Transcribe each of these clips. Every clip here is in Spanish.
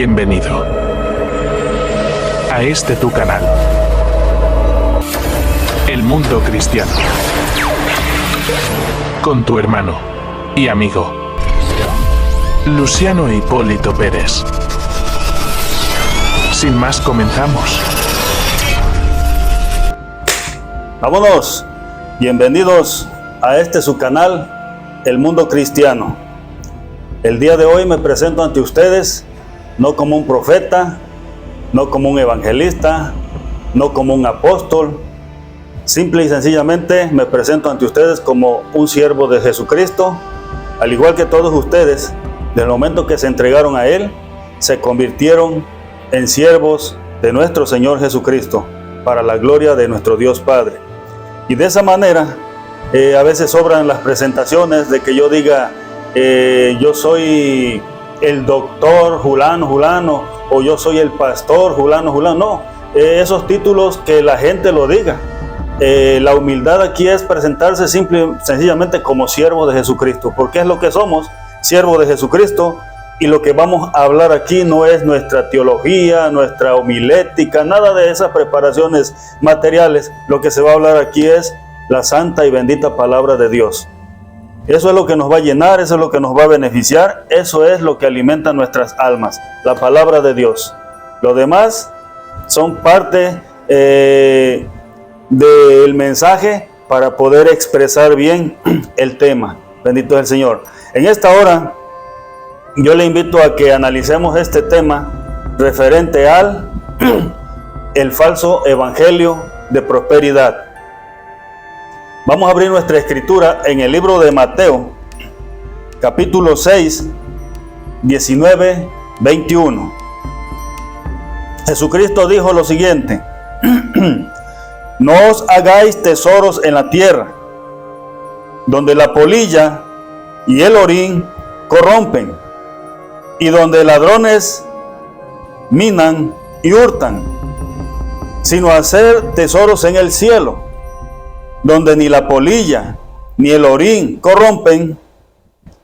Bienvenido a este tu canal, El Mundo Cristiano, con tu hermano y amigo, Luciano Hipólito Pérez. Sin más, comenzamos. Vámonos, bienvenidos a este su canal, El Mundo Cristiano. El día de hoy me presento ante ustedes no como un profeta, no como un evangelista, no como un apóstol. Simple y sencillamente me presento ante ustedes como un siervo de Jesucristo, al igual que todos ustedes, del momento que se entregaron a Él, se convirtieron en siervos de nuestro Señor Jesucristo, para la gloria de nuestro Dios Padre. Y de esa manera, a veces sobran las presentaciones de que yo diga, yo soy el doctor Julano, o yo soy el pastor Julano. No, esos títulos que la gente lo diga. La humildad aquí es presentarse simple y sencillamente como siervo de Jesucristo, porque es lo que somos, siervos de Jesucristo. Y lo que vamos a hablar aquí no es nuestra teología, nuestra homilética, nada de esas preparaciones materiales. Lo que se va a hablar aquí es la santa y bendita palabra de Dios. Eso es lo que nos va a llenar, eso es lo que nos va a beneficiar, eso es lo que alimenta nuestras almas, la palabra de Dios. Lo demás son parte del mensaje para poder expresar bien el tema. Bendito es el Señor. En esta hora, yo le invito a que analicemos este tema referente al el falso evangelio de prosperidad. Vamos a abrir nuestra escritura en el libro de Mateo, capítulo 6, 19, 21. Jesucristo dijo lo siguiente: no os hagáis tesoros en la tierra, donde la polilla y el orín corrompen, y donde ladrones minan y hurtan, sino hacer tesoros en el cielo, donde ni la polilla ni el orín corrompen,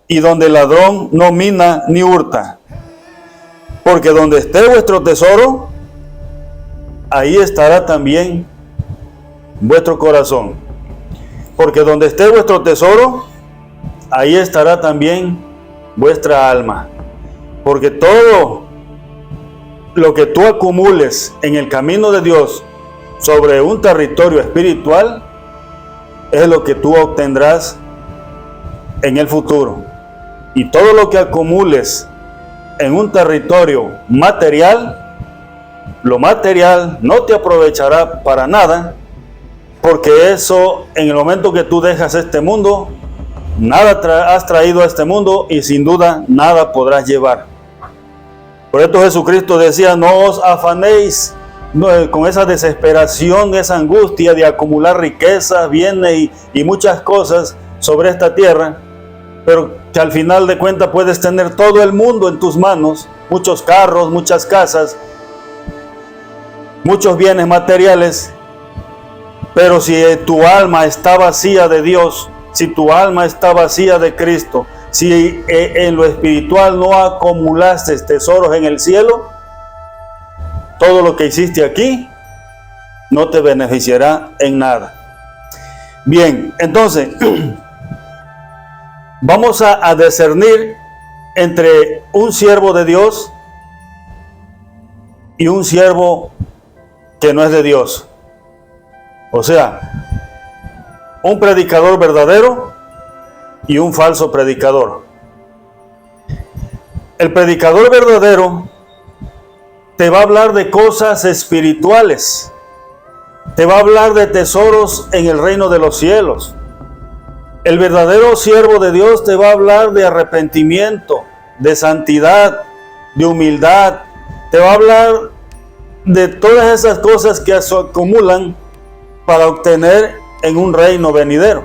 y donde el ladrón no mina ni hurta. Porque donde esté vuestro tesoro, ahí estará también vuestro corazón. Porque donde esté vuestro tesoro, ahí estará también vuestra alma. Porque todo lo que tú acumules en el camino de Dios sobre un territorio espiritual es lo que tú obtendrás en el futuro. Y todo lo que acumules en un territorio material, lo material no te aprovechará para nada, porque eso, en el momento que tú dejas este mundo, nada has traído a este mundo y sin duda nada podrás llevar. Por esto Jesucristo decía: no os afanéis con esa desesperación, esa angustia de acumular riquezas, bienes y muchas cosas sobre esta tierra, pero que al final de cuentas puedes tener todo el mundo en tus manos, muchos carros, muchas casas, muchos bienes materiales, pero si tu alma está vacía de Dios, si tu alma está vacía de Cristo, si en lo espiritual no acumulaste tesoros en el cielo, todo lo que hiciste aquí no te beneficiará en nada. Bien, entonces vamos a discernir entre un siervo de Dios y un siervo que no es de Dios. O sea, un predicador verdadero y un falso predicador. El predicador verdadero te va a hablar de cosas espirituales, te va a hablar de tesoros en el reino de los cielos. El verdadero siervo de Dios te va a hablar de arrepentimiento, de santidad, de humildad, te va a hablar de todas esas cosas que se acumulan para obtener en un reino venidero.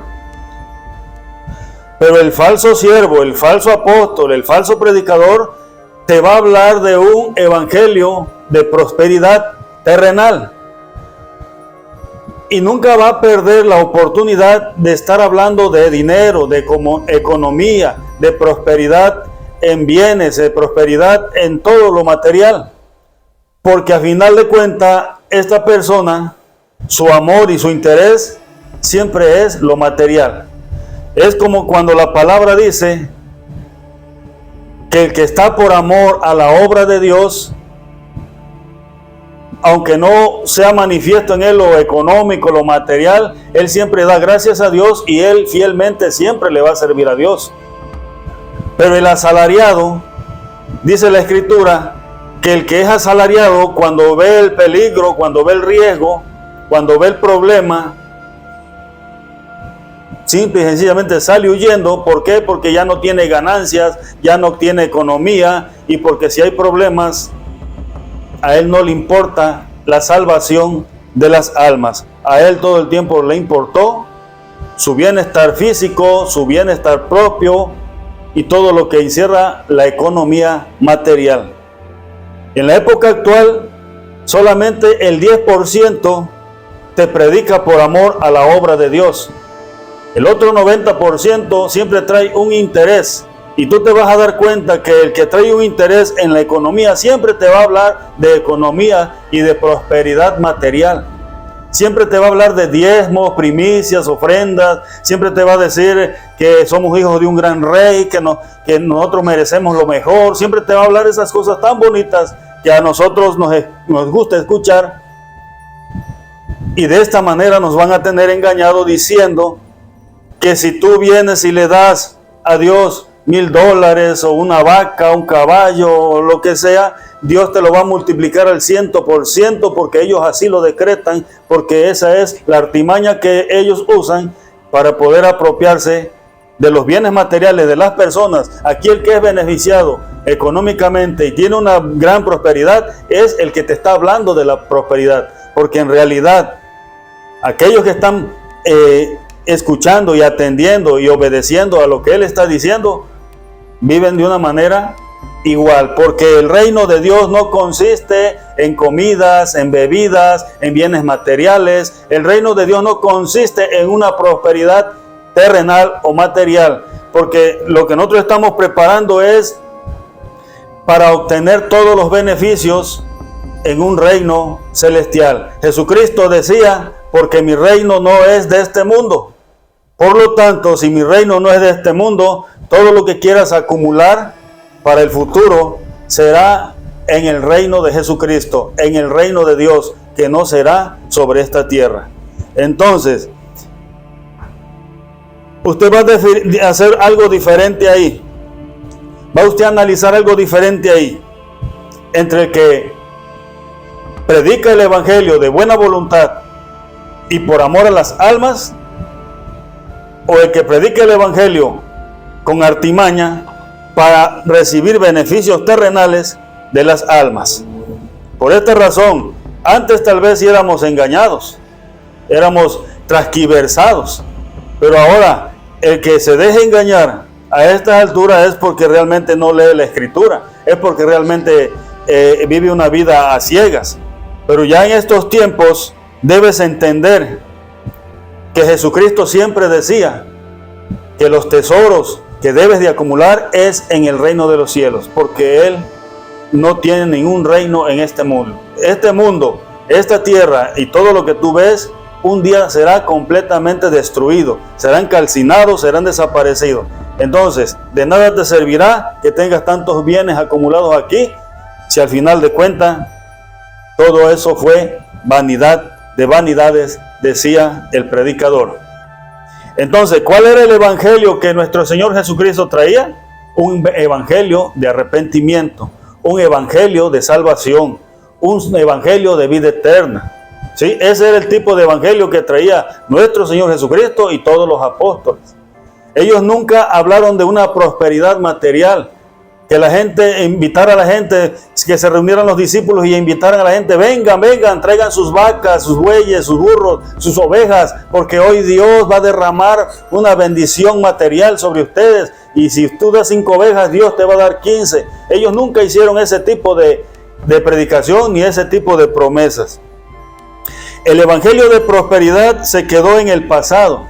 Pero el falso siervo, el falso apóstol, el falso predicador te va a hablar de un evangelio de prosperidad terrenal. Y nunca va a perder la oportunidad de estar hablando de dinero, de economía, de prosperidad en bienes, en prosperidad, en todo lo material. Porque a final de cuentas, esta persona, su amor y su interés siempre es lo material. Es como cuando la palabra dice que el que está por amor a la obra de Dios, aunque no sea manifiesto en él lo económico, lo material, él siempre da gracias a Dios y él fielmente siempre le va a servir a Dios. Pero el asalariado, dice la Escritura, que el que es asalariado, cuando ve el peligro, cuando ve el riesgo, cuando ve el problema, simple y sencillamente sale huyendo. ¿Por qué? Porque ya no tiene ganancias, ya no tiene economía, y porque si hay problemas, a él no le importa la salvación de las almas. A él todo el tiempo le importó su bienestar físico, su bienestar propio y todo lo que encierra la economía material. En la época actual, solamente el 10% te predica por amor a la obra de Dios. El otro 90% siempre trae un interés. Y tú te vas a dar cuenta que el que trae un interés en la economía siempre te va a hablar de economía y de prosperidad material. Siempre te va a hablar de diezmos, primicias, ofrendas. Siempre te va a decir que somos hijos de un gran rey, que nosotros merecemos lo mejor. Siempre te va a hablar de esas cosas tan bonitas que a nosotros nos gusta escuchar. Y de esta manera nos van a tener engañados diciendo que si tú vienes y le das a Dios $1,000 o una vaca, un caballo o lo que sea, Dios te lo va a multiplicar al 100% porque ellos así lo decretan, porque esa es la artimaña que ellos usan para poder apropiarse de los bienes materiales de las personas. Aquí el que es beneficiado económicamente y tiene una gran prosperidad es el que te está hablando de la prosperidad, porque en realidad aquellos que están escuchando y atendiendo y obedeciendo a lo que Él está diciendo, viven de una manera igual, porque el reino de Dios no consiste en comidas, en bebidas, en bienes materiales. El reino de Dios no consiste en una prosperidad terrenal o material, porque lo que nosotros estamos preparando es para obtener todos los beneficios en un reino celestial. Jesucristo decía, porque mi reino no es de este mundo. Por lo tanto, si mi reino no es de este mundo, todo lo que quieras acumular para el futuro será en el reino de Jesucristo, en el reino de Dios, que no será sobre esta tierra. Entonces, usted va a hacer algo diferente ahí. Va usted a analizar algo diferente ahí. Entre el que predica el evangelio de buena voluntad y por amor a las almas, o el que predica el evangelio con artimaña para recibir beneficios terrenales de las almas. Por esta razón, antes tal vez sí éramos engañados, éramos transquiversados, pero ahora el que se deje engañar a estas alturas es porque realmente no lee la Escritura, es porque realmente vive una vida a ciegas. Pero ya en estos tiempos debes entender que Jesucristo siempre decía que los tesoros que debes de acumular es en el reino de los cielos, porque Él no tiene ningún reino en este mundo. Este mundo, esta tierra y todo lo que tú ves, un día será completamente destruido, serán calcinados, serán desaparecidos. Entonces, de nada te servirá que tengas tantos bienes acumulados aquí, si al final de cuentas todo eso fue vanidad de vanidades, decía el predicador. Entonces, ¿cuál era el evangelio que nuestro Señor Jesucristo traía? Un evangelio de arrepentimiento, un evangelio de salvación, un evangelio de vida eterna. ¿Sí? Ese era el tipo de evangelio que traía nuestro Señor Jesucristo y todos los apóstoles. Ellos nunca hablaron de una prosperidad material, que la gente, invitara a la gente, que se reunieran los discípulos y invitaran a la gente, vengan, traigan sus vacas, sus bueyes, sus burros, sus ovejas, porque hoy Dios va a derramar una bendición material sobre ustedes, y si tú das 5 ovejas, Dios te va a dar 15. Ellos nunca hicieron ese tipo de predicación ni ese tipo de promesas. El evangelio de prosperidad se quedó en el pasado.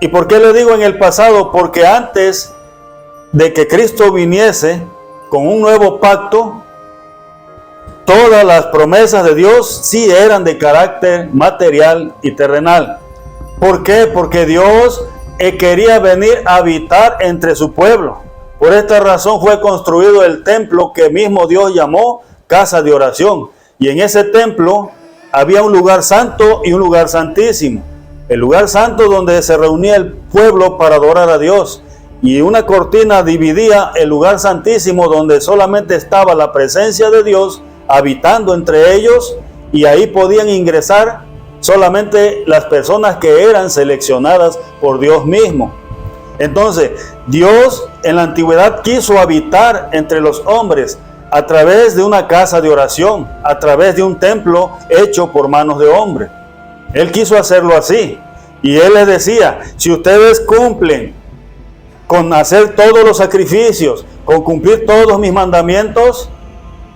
¿Y por qué le digo en el pasado? Porque antes de que Cristo viniese con un nuevo pacto, todas las promesas de Dios sí eran de carácter material y terrenal. ¿Por qué? Porque Dios quería venir a habitar entre su pueblo. Por esta razón fue construido el templo que mismo Dios llamó casa de oración. Y en ese templo había un lugar santo y un lugar santísimo. El lugar santo donde se reunía el pueblo para adorar a Dios. Y una cortina dividía el lugar santísimo donde solamente estaba la presencia de Dios habitando entre ellos, y ahí podían ingresar solamente las personas que eran seleccionadas por Dios mismo. Entonces, Dios en la antigüedad quiso habitar entre los hombres a través de una casa de oración, a través de un templo hecho por manos de hombre. Él quiso hacerlo así. Y Él les decía, si ustedes cumplen con hacer todos los sacrificios, con cumplir todos mis mandamientos,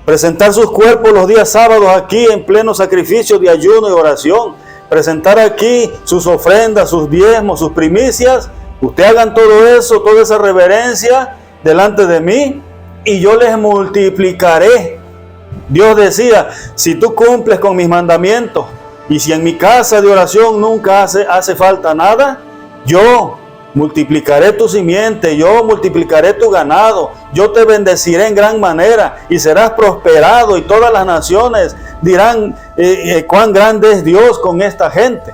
presentar sus cuerpos los días sábados aquí en pleno sacrificio de ayuno y oración, presentar aquí sus ofrendas, sus diezmos, sus primicias, ustedes hagan todo eso, toda esa reverencia delante de mí, y yo les multiplicaré. Dios decía, si tú cumples con mis mandamientos, y si en mi casa de oración nunca hace falta nada, yo multiplicaré tu simiente, yo multiplicaré tu ganado, yo te bendeciré en gran manera y serás prosperado, y todas las naciones dirán cuán grande es Dios con esta gente.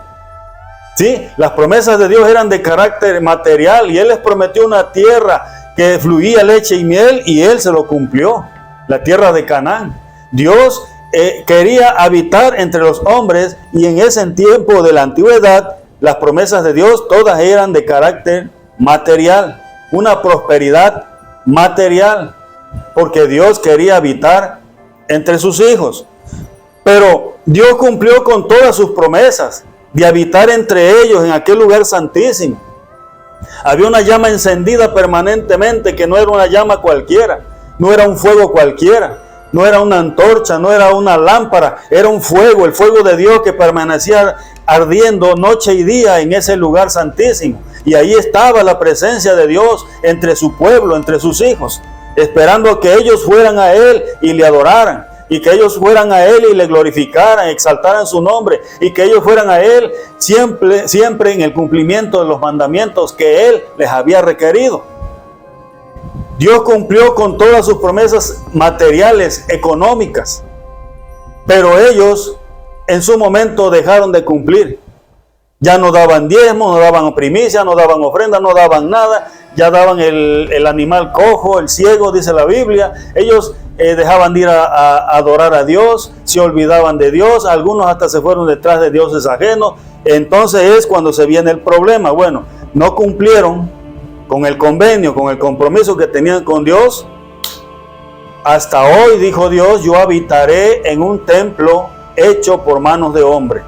Sí, las promesas de Dios eran de carácter material, y Él les prometió una tierra que fluía leche y miel, y Él se lo cumplió, la tierra de Canaán. Dios quería habitar entre los hombres, y en ese tiempo de la antigüedad las promesas de Dios todas eran de carácter material, una prosperidad material, porque Dios quería habitar entre sus hijos. Pero Dios cumplió con todas sus promesas de habitar entre ellos en aquel lugar santísimo. Había una llama encendida permanentemente, que no era una llama cualquiera, no era un fuego cualquiera, no era una antorcha, no era una lámpara, era un fuego, el fuego de Dios que permanecía ardiendo noche y día en ese lugar santísimo. Y ahí estaba la presencia de Dios entre su pueblo, entre sus hijos, esperando que ellos fueran a Él y le adoraran, y que ellos fueran a Él y le glorificaran, exaltaran su nombre, y que ellos fueran a Él siempre en el cumplimiento de los mandamientos que Él les había requerido. Dios cumplió con todas sus promesas materiales, económicas, pero ellos en su momento dejaron de cumplir. Ya no daban diezmos, no daban primicia, no daban ofrenda, no daban nada. Ya daban el animal cojo, el ciego, dice la Biblia. Ellos dejaban de ir a adorar a Dios, se olvidaban de Dios. Algunos hasta se fueron detrás de dioses ajenos. Entonces es cuando se viene el problema. Bueno, no cumplieron con el convenio, con el compromiso que tenían con Dios. Hasta hoy, dijo Dios, yo habitaré en un templo hecho por manos de hombre.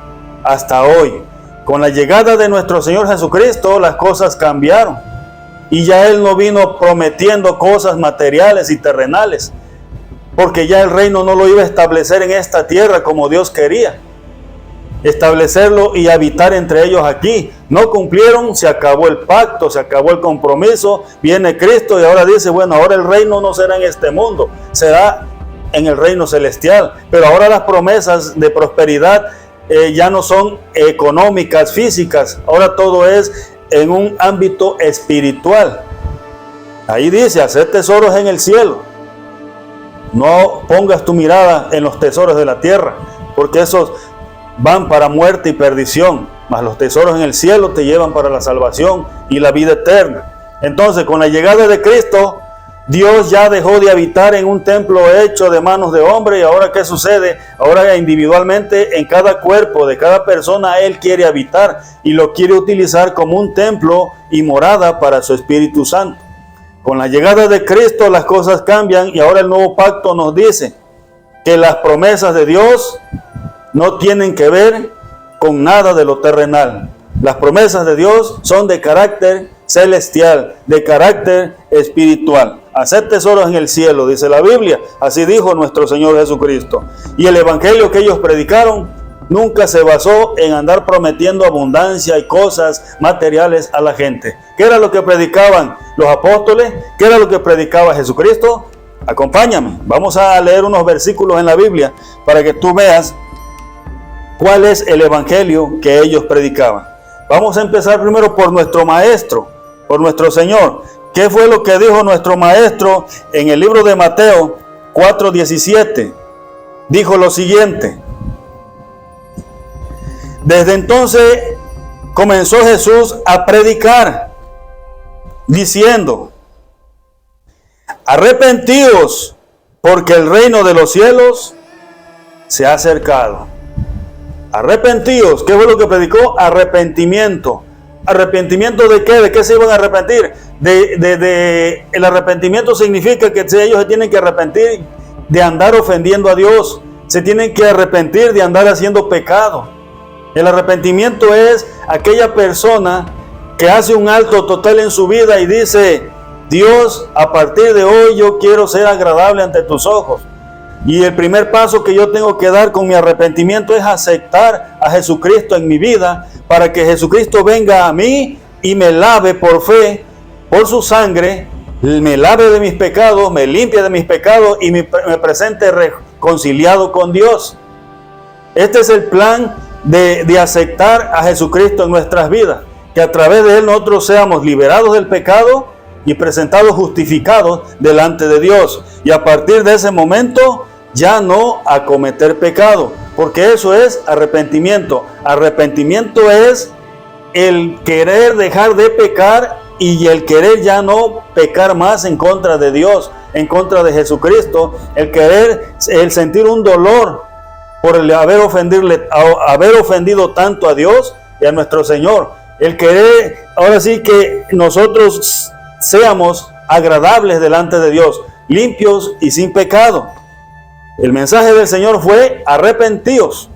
Hasta hoy. Con la llegada de nuestro Señor Jesucristo, las cosas cambiaron. Y ya Él no vino prometiendo cosas materiales y terrenales, porque ya el reino no lo iba a establecer en esta tierra como Dios quería establecerlo y habitar entre ellos aquí. No cumplieron, se acabó el pacto, se acabó el compromiso, viene Cristo y ahora dice, bueno, ahora el reino no será en este mundo, será en el reino celestial. Pero ahora las promesas de prosperidad ya no son económicas, físicas, ahora todo es en un ámbito espiritual. Ahí dice, hacer tesoros en el cielo. No pongas tu mirada en los tesoros de la tierra, porque esos van para muerte y perdición, mas los tesoros en el cielo te llevan para la salvación y la vida eterna. Entonces, con la llegada de Cristo, Dios ya dejó de habitar en un templo hecho de manos de hombre. Y ahora, ¿qué sucede? Ahora individualmente en cada cuerpo de cada persona Él quiere habitar y lo quiere utilizar como un templo y morada para su Espíritu Santo. Con la llegada de Cristo las cosas cambian y ahora el nuevo pacto nos dice que las promesas de Dios no tienen que ver con nada de lo terrenal. Las promesas de Dios son de carácter celestial, de carácter espiritual. Hacer tesoros en el cielo, dice la Biblia. Así dijo nuestro Señor Jesucristo. Y el evangelio que ellos predicaron nunca se basó en andar prometiendo abundancia y cosas materiales a la gente. ¿Qué era lo que predicaban los apóstoles? ¿Qué era lo que predicaba Jesucristo? Acompáñame, vamos a leer unos versículos en la Biblia para que tú veas cuál es el evangelio que ellos predicaban. Vamos a empezar primero por nuestro maestro, por nuestro Señor. ¿Qué fue lo que dijo nuestro maestro en el libro de Mateo 4:17? Dijo lo siguiente: desde entonces comenzó Jesús a predicar, diciendo: arrepentíos, porque el reino de los cielos se ha acercado. Arrepentíos. ¿Qué fue lo que predicó? Arrepentimiento. ¿Arrepentimiento de qué? ¿De qué se iban a arrepentir? El arrepentimiento significa que ellos se tienen que arrepentir de andar ofendiendo a Dios. Se tienen que arrepentir de andar haciendo pecado. El arrepentimiento es aquella persona que hace un alto total en su vida y dice: Dios, a partir de hoy yo quiero ser agradable ante tus ojos. Y el primer paso que yo tengo que dar con mi arrepentimiento es aceptar a Jesucristo en mi vida, para que Jesucristo venga a mí y me lave por fe, por su sangre, me lave de mis pecados, me limpie de mis pecados y me presente reconciliado con Dios. Este es el plan de aceptar a Jesucristo en nuestras vidas, que a través de Él nosotros seamos liberados del pecado y presentados justificados delante de Dios. Y a partir de ese momento ya no a cometer pecado, porque eso es arrepentimiento. Arrepentimiento es el querer dejar de pecar y el querer ya no pecar más en contra de Dios, en contra de Jesucristo, el sentir un dolor por el haber ofendido tanto a Dios y a nuestro Señor. El querer, ahora sí, que nosotros seamos agradables delante de Dios, limpios y sin pecado. El mensaje del Señor fue: arrepentíos,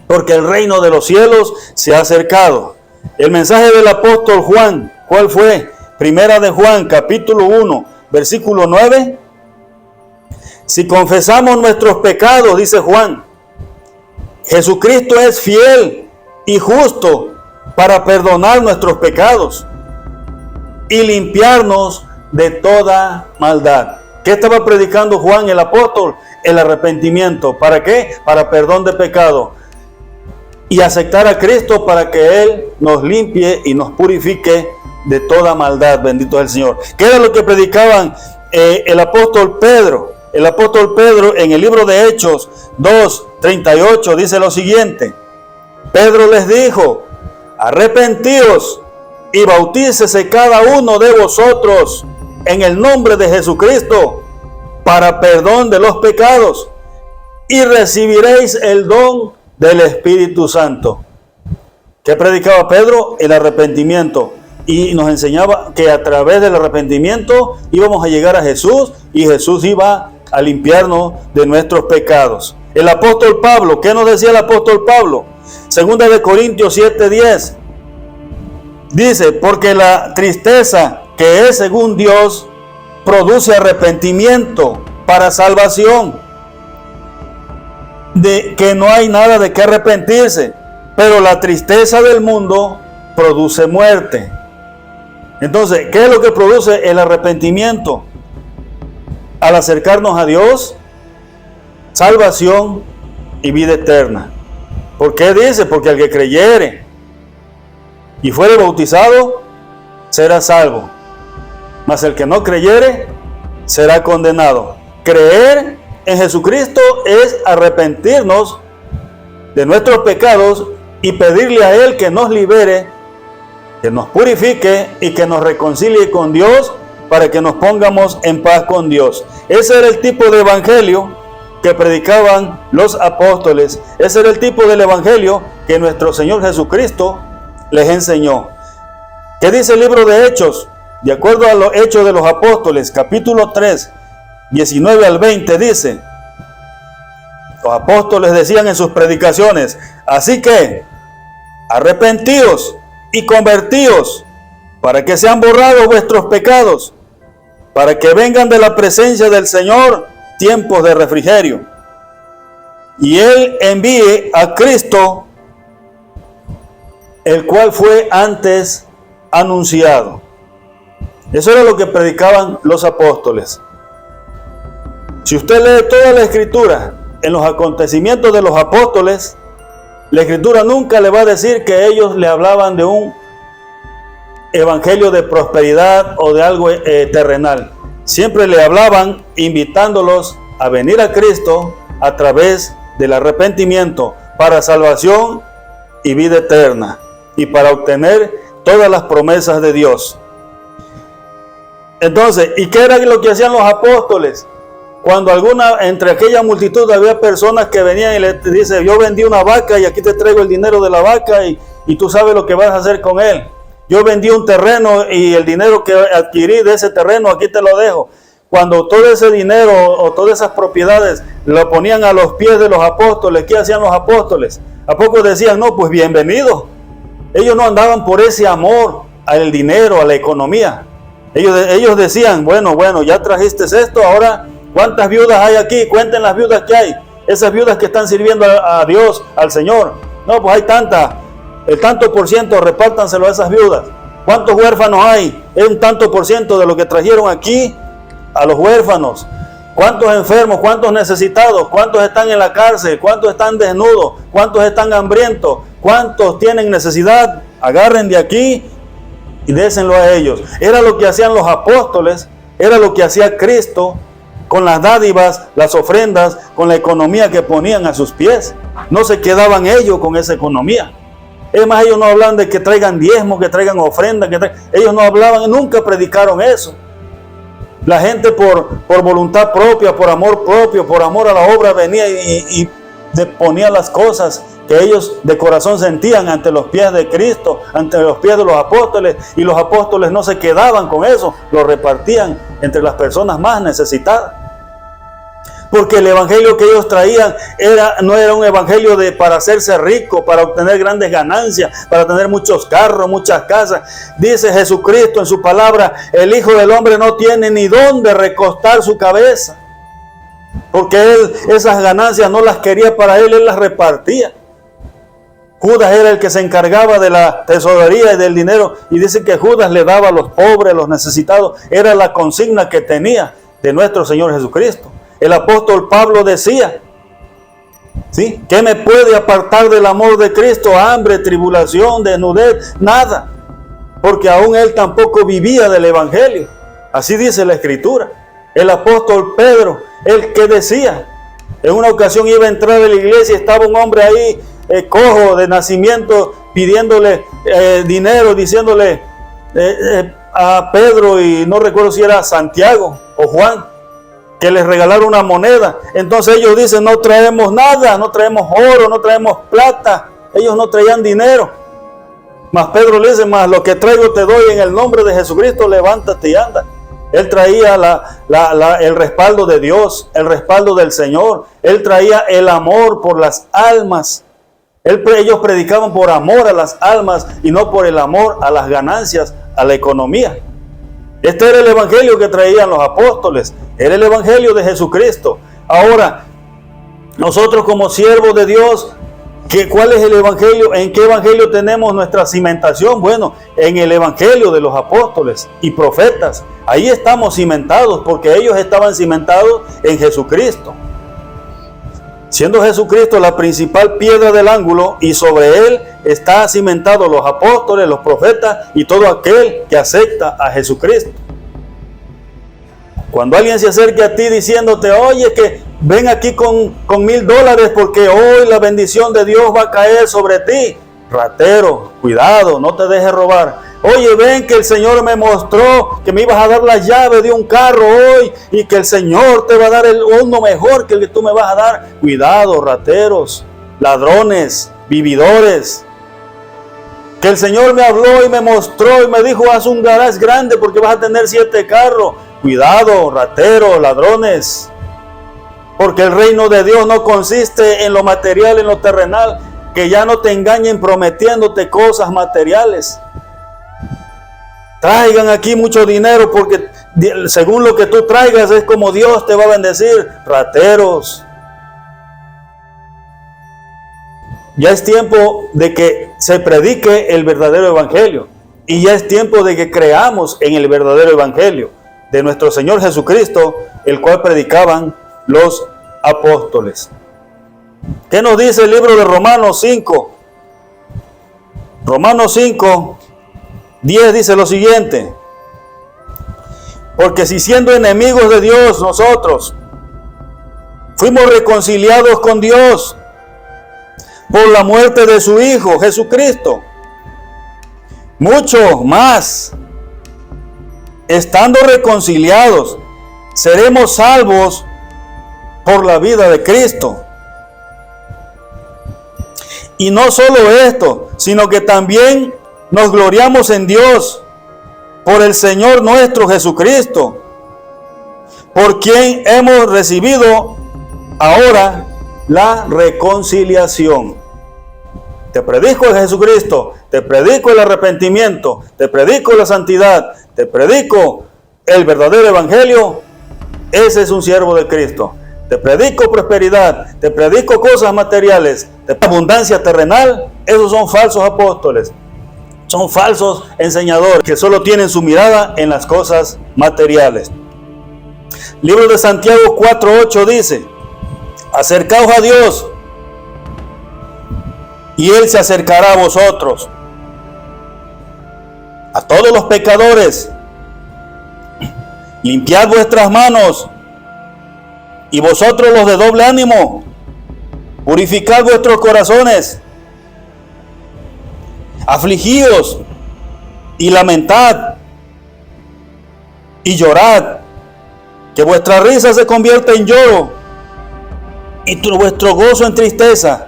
porque el reino de los cielos se ha acercado. El mensaje del apóstol Juan, ¿cuál fue? Primera de Juan, capítulo 1, versículo 9. Si confesamos nuestros pecados, dice Juan, Jesucristo es fiel y justo para perdonar nuestros pecados y limpiarnos de toda maldad. ¿Qué estaba predicando Juan el apóstol? El arrepentimiento. ¿Para qué? Para perdón de pecado. Y aceptar a Cristo para que Él nos limpie y nos purifique de toda maldad. Bendito es el Señor. ¿Qué era lo que predicaban el apóstol Pedro? El apóstol Pedro en el libro de Hechos 2:38 dice lo siguiente: Pedro les dijo: arrepentíos y bautícese cada uno de vosotros en el nombre de Jesucristo para perdón de los pecados y recibiréis el don del Espíritu Santo. ¿Qué predicaba Pedro? El arrepentimiento. Y nos enseñaba que a través del arrepentimiento íbamos a llegar a Jesús y Jesús iba a limpiarnos de nuestros pecados. El apóstol Pablo, ¿qué nos decía el apóstol Pablo? Segunda de Corintios 7:10. Dice: porque la tristeza que es según Dios produce arrepentimiento para salvación, de que no hay nada de qué arrepentirse, pero la tristeza del mundo produce muerte. Entonces, ¿qué es lo que produce el arrepentimiento? Al acercarnos a Dios, salvación y vida eterna. ¿Por qué dice? Porque el que creyere y fuere bautizado será salvo, mas el que no creyere será condenado. Creer en Jesucristo es arrepentirnos de nuestros pecados y pedirle a Él que nos libere, que nos purifique y que nos reconcilie con Dios, para que nos pongamos en paz con Dios. Ese era el tipo de evangelio que predicaban los apóstoles. Ese era el tipo del evangelio que nuestro Señor Jesucristo les enseñó. ¿Qué dice el libro de Hechos? De acuerdo a los Hechos de los Apóstoles, capítulo 3, 19 al 20, dice: los apóstoles decían en sus predicaciones: así que arrepentíos y convertíos, para que sean borrados vuestros pecados, para que vengan de la presencia del Señor tiempos de refrigerio. y Él envíe a Cristo, el cual fue antes anunciado. Eso era lo que predicaban los apóstoles. Si usted lee toda la Escritura, en los acontecimientos de los apóstoles, la Escritura nunca le va a decir que ellos le hablaban de un evangelio de prosperidad o de algo terrenal. Siempre le hablaban invitándolos a venir a Cristo a través del arrepentimiento para salvación y vida eterna y para obtener todas las promesas de Dios. Entonces, ¿y qué era lo que hacían los apóstoles? Cuando entre aquella multitud había personas que venían y le dicen, yo vendí una vaca y aquí te traigo el dinero de la vaca y tú sabes lo que vas a hacer con él. Yo vendí un terreno y el dinero que adquirí de ese terreno aquí te lo dejo. Cuando todo ese dinero o todas esas propiedades lo ponían a los pies de los apóstoles, ¿qué hacían los apóstoles? ¿A poco decían, no, pues bienvenido? Ellos no andaban por ese amor al dinero, a la economía. Ellos decían, bueno, ya trajiste esto, ahora ¿cuántas viudas hay aquí? Cuenten las viudas que hay. Esas viudas que están sirviendo a Dios, al Señor. No, pues hay tantas. El tanto por ciento, repártanselo a esas viudas. ¿Cuántos huérfanos hay? Es un tanto por ciento de lo que trajeron aquí a los huérfanos. ¿Cuántos enfermos? ¿Cuántos necesitados? ¿Cuántos están en la cárcel? ¿Cuántos están desnudos? ¿Cuántos están hambrientos? ¿Cuántos tienen necesidad? Agarren de aquí y déselo a ellos. Era lo que hacían los apóstoles, era lo que hacía Cristo con las dádivas, las ofrendas, con la economía que ponían a sus pies. No se quedaban ellos con esa economía. Es más, ellos no hablaban de que traigan diezmos, que traigan ofrendas, ellos no hablaban, nunca predicaron eso. La gente por voluntad propia, por amor a la obra venía y ponía las cosas que ellos de corazón sentían ante los pies de Cristo, ante los pies de los apóstoles, y los apóstoles no se quedaban con eso, lo repartían entre las personas más necesitadas. Porque el evangelio que ellos traían no era un evangelio para hacerse rico, para obtener grandes ganancias, para tener muchos carros, muchas casas. Dice Jesucristo en su palabra, el Hijo del Hombre no tiene ni dónde recostar su cabeza. Porque Él esas ganancias no las quería para Él las repartía. Judas era el que se encargaba de la tesorería y del dinero. Y dice que Judas le daba a los pobres, a los necesitados. Era la consigna que tenía de nuestro Señor Jesucristo. El apóstol Pablo decía, ¿sí?, ¿qué me puede apartar del amor de Cristo? Hambre, tribulación, desnudez, nada. Porque aún él tampoco vivía del evangelio. Así dice la Escritura. El apóstol Pedro, el que decía, en una ocasión iba a entrar a la iglesia y estaba un hombre ahí, cojo de nacimiento, pidiéndole dinero, diciéndole a Pedro, y no recuerdo si era Santiago o Juan, que les regalaron una moneda. Entonces ellos dicen, no traemos nada, no traemos oro, no traemos plata. Ellos no traían dinero. Mas Pedro le dice, mas lo que traigo te doy en el nombre de Jesucristo, levántate y anda. Él traía el respaldo de Dios, el respaldo del Señor. Él traía el amor por las almas. Ellos predicaban por amor a las almas y no por el amor a las ganancias, a la economía. Este era el evangelio que traían los apóstoles. Era el evangelio de Jesucristo. Ahora, nosotros como siervos de Dios, ¿cuál es el evangelio? ¿En qué evangelio tenemos nuestra cimentación? Bueno, en el evangelio de los apóstoles y profetas. Ahí estamos cimentados porque ellos estaban cimentados en Jesucristo. Siendo Jesucristo la principal piedra del ángulo, y sobre él está cimentado los apóstoles, los profetas y todo aquel que acepta a Jesucristo. Cuando alguien se acerque a ti diciéndote, oye, que ven aquí con $1000 porque hoy la bendición de Dios va a caer sobre ti. Ratero, cuidado, no te dejes robar. Oye, ven que el Señor me mostró que me ibas a dar la llave de un carro hoy y que el Señor te va a dar uno mejor que el que tú me vas a dar. Cuidado, rateros, ladrones, vividores. Que el Señor me habló y me mostró y me dijo, haz un garage grande porque vas a tener 7 carros. Cuidado, rateros, ladrones. Porque el reino de Dios no consiste en lo material, en lo terrenal. Que ya no te engañen prometiéndote cosas materiales. Traigan aquí mucho dinero porque según lo que tú traigas es como Dios te va a bendecir. Rateros. Ya es tiempo de que se predique el verdadero evangelio. Y ya es tiempo de que creamos en el verdadero evangelio de nuestro Señor Jesucristo, el cual predicaban los apóstoles. ¿Qué nos dice el libro de Romanos 5? Romanos 5, 10 dice lo siguiente: porque si siendo enemigos de Dios nosotros fuimos reconciliados con Dios por la muerte de su Hijo Jesucristo, mucho más, estando reconciliados, seremos salvos por la vida de Cristo. Y no solo esto, sino que también nos gloriamos en Dios por el Señor nuestro Jesucristo, por quien hemos recibido ahora la reconciliación. Te predico a Jesucristo, te predico el arrepentimiento, te predico la santidad, te predico el verdadero evangelio. Ese es un siervo de Cristo. Te predico prosperidad, te predico cosas materiales, te abundancia terrenal. Esos son falsos apóstoles, son falsos enseñadores que solo tienen su mirada en las cosas materiales. Libro de Santiago 4:8 dice: acercaos a Dios y Él se acercará a vosotros. A todos los pecadores, limpiad vuestras manos, y vosotros los de doble ánimo, purificad vuestros corazones. Afligíos y lamentad y llorad, que vuestra risa se convierta en lloro y vuestro gozo en tristeza.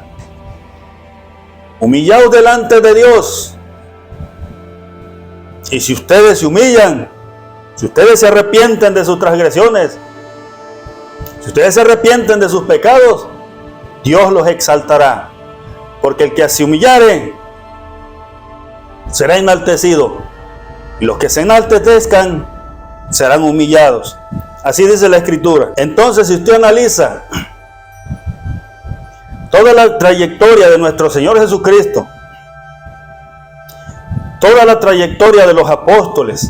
Humillaos delante de Dios. Y si ustedes se humillan, si ustedes se arrepienten de sus transgresiones, si ustedes se arrepienten de sus pecados, Dios los exaltará. Porque el que se humillare será enaltecido, y los que se enaltezcan serán humillados. Así dice la Escritura. Entonces, si usted analiza toda la trayectoria de nuestro Señor Jesucristo, toda la trayectoria de los apóstoles,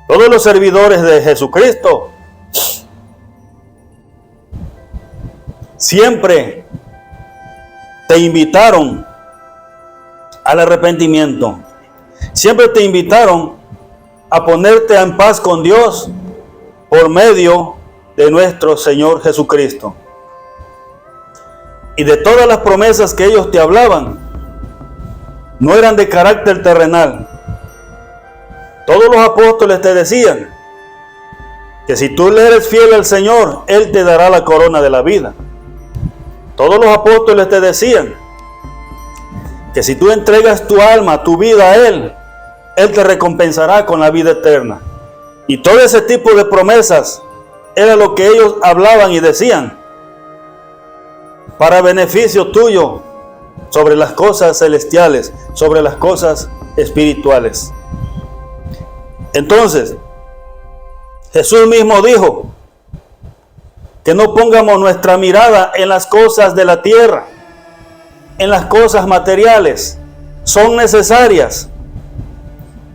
todos los servidores de Jesucristo, siempre te invitaron al arrepentimiento. Siempre te invitaron a ponerte en paz con Dios por medio de nuestro Señor Jesucristo. Y de todas las promesas que ellos te hablaban, no eran de carácter terrenal. Todos los apóstoles te decían que si tú le eres fiel al Señor, Él te dará la corona de la vida. Todos los apóstoles te decían que si tú entregas tu alma, tu vida a Él, Él te recompensará con la vida eterna. Y todo ese tipo de promesas era lo que ellos hablaban y decían para beneficio tuyo sobre las cosas celestiales, sobre las cosas espirituales. Entonces, Jesús mismo dijo que no pongamos nuestra mirada en las cosas de la tierra, en las cosas materiales. Son necesarias,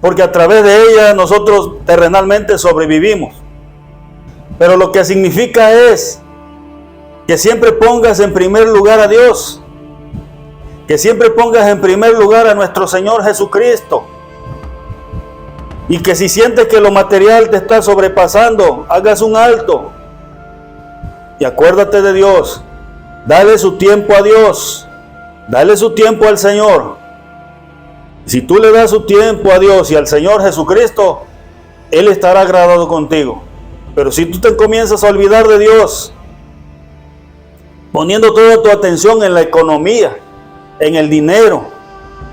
porque a través de ellas nosotros terrenalmente sobrevivimos. Pero lo que significa es que siempre pongas en primer lugar a Dios, que siempre pongas en primer lugar a nuestro Señor Jesucristo, y que si sientes que lo material te está sobrepasando, hagas un alto y acuérdate de Dios. Dale su tiempo a Dios, dale su tiempo al Señor. Si tú le das su tiempo a Dios y al Señor Jesucristo, Él estará agradado contigo. Pero si tú te comienzas a olvidar de Dios, poniendo toda tu atención en la economía, en el dinero,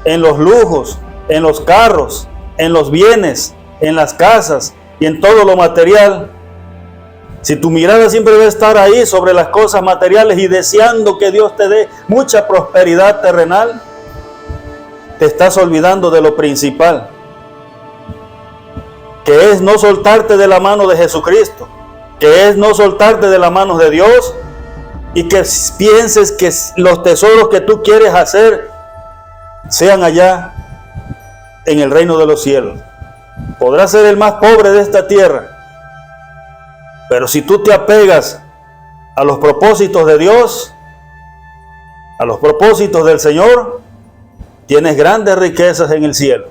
en los lujos, en los carros, en los bienes, en las casas y en todo lo material, si tu mirada siempre va a estar ahí sobre las cosas materiales y deseando que Dios te dé mucha prosperidad terrenal, te estás olvidando de lo principal, que es no soltarte de la mano de Jesucristo, que es no soltarte de la mano de Dios y que pienses que los tesoros que tú quieres hacer sean allá en el reino de los cielos. Podrás ser el más pobre de esta tierra, pero si tú te apegas a los propósitos de Dios, a los propósitos del Señor, tienes grandes riquezas en el cielo.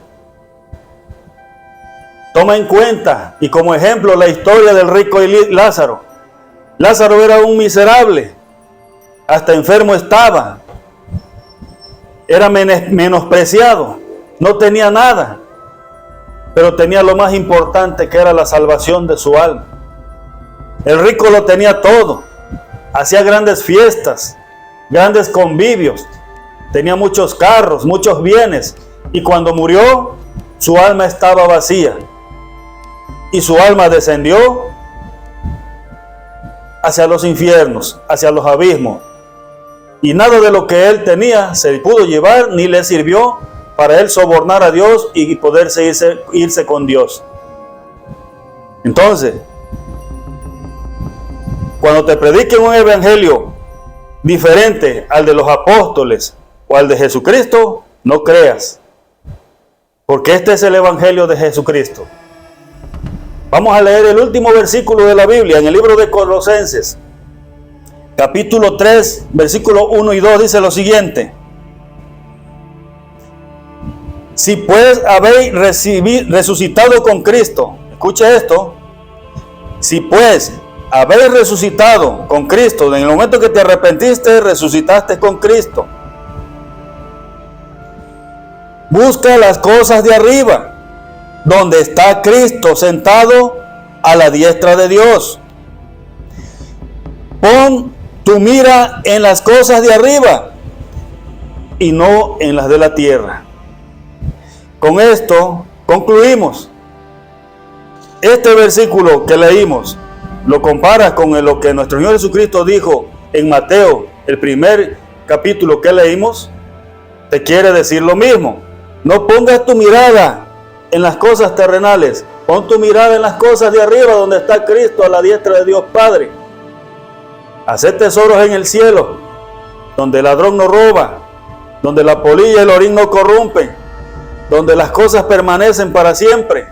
Toma en cuenta y como ejemplo la historia del rico Lázaro. Lázaro era un miserable, hasta enfermo estaba, era menospreciado, no tenía nada, pero tenía lo más importante, que era la salvación de su alma. El rico lo tenía todo, hacía grandes fiestas, grandes convivios, tenía muchos carros, muchos bienes, y cuando murió, su alma estaba vacía, y su alma descendió hacia los infiernos, hacia los abismos, y nada de lo que él tenía se pudo llevar ni le sirvió para él sobornar a Dios y poderse irse con Dios. Entonces, cuando te prediquen un evangelio diferente al de los apóstoles o al de Jesucristo, no creas, porque este es el evangelio de Jesucristo. Vamos a leer el último versículo de la Biblia en el libro de Colosenses, capítulo 3, versículos 1 y 2, dice lo siguiente: si pues habéis resucitado con Cristo, escuche esto, si pues habéis resucitado con Cristo, en el momento que te arrepentiste, resucitaste con Cristo, busca las cosas de arriba, donde está Cristo sentado a la diestra de Dios. Pon tu mira en las cosas de arriba y no en las de la tierra. Con esto concluimos. Este versículo que leímos lo comparas con lo que nuestro Señor Jesucristo dijo en Mateo, el primer capítulo que leímos. Te quiere decir lo mismo. No pongas tu mirada en las cosas terrenales, pon tu mirada en las cosas de arriba, donde está Cristo a la diestra de Dios Padre. Haced tesoros en el cielo, donde el ladrón no roba, donde la polilla y el orín no corrompen, donde las cosas permanecen para siempre.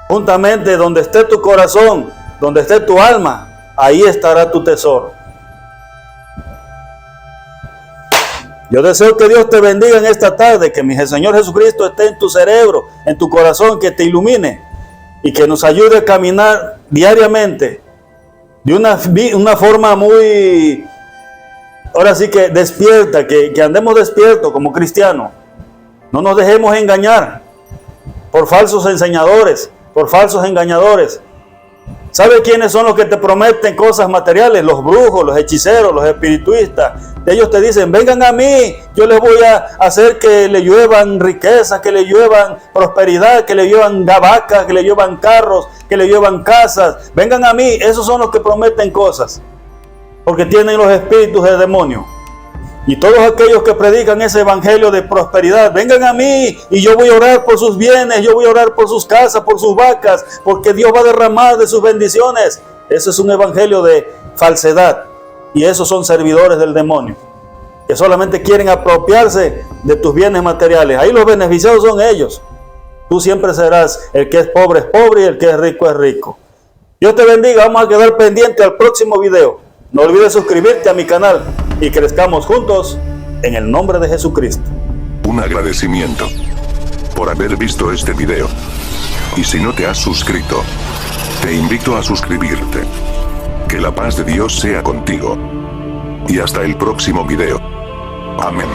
Juntamente donde esté tu corazón, donde esté tu alma, ahí estará tu tesoro. Yo deseo que Dios te bendiga en esta tarde, que mi Señor Jesucristo esté en tu cerebro, en tu corazón, que te ilumine y que nos ayude a caminar diariamente de una forma muy, ahora sí que despierta, que andemos despiertos como cristianos. No nos dejemos engañar por falsos enseñadores, por falsos engañadores. ¿Sabe quiénes son los que te prometen cosas materiales? Los brujos, los hechiceros, los espiritistas. Ellos te dicen: vengan a mí, yo les voy a hacer que le lluevan riquezas, que le lluevan prosperidad, que le lluevan vacas, que le lluevan carros, que le lluevan casas. Vengan a mí. Esos son los que prometen cosas, porque tienen los espíritus de demonio. Y todos aquellos que predican ese evangelio de prosperidad, vengan a mí y yo voy a orar por sus bienes, yo voy a orar por sus casas, por sus vacas, porque Dios va a derramar de sus bendiciones. Ese es un evangelio de falsedad, y esos son servidores del demonio, que solamente quieren apropiarse de tus bienes materiales. Ahí los beneficiados son ellos. Tú siempre serás: el que es pobre y el que es rico. Dios te bendiga. Vamos a quedar pendiente al próximo video. No olvides suscribirte a mi canal y crezcamos juntos en el nombre de Jesucristo. Un agradecimiento por haber visto este video. Y si no te has suscrito, te invito a suscribirte. Que la paz de Dios sea contigo. Y hasta el próximo video. Amén.